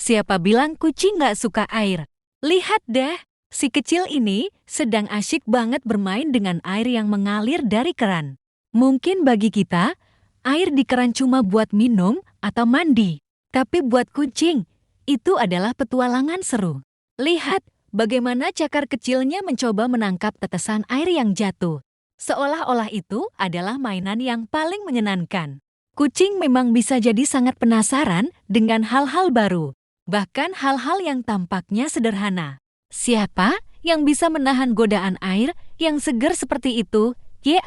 Siapa bilang kucing nggak suka air? Lihat deh, si kecil ini sedang asyik banget bermain dengan air yang mengalir dari keran. Mungkin bagi kita, air di keran cuma buat minum atau mandi. Tapi buat kucing, itu adalah petualangan seru. Lihat bagaimana cakar kecilnya mencoba menangkap tetesan air yang jatuh. Seolah-olah itu adalah mainan yang paling menyenangkan. Kucing memang bisa jadi sangat penasaran dengan hal-hal baru, bahkan hal-hal yang tampaknya sederhana. Siapa yang bisa menahan godaan air yang segar seperti itu? Ya,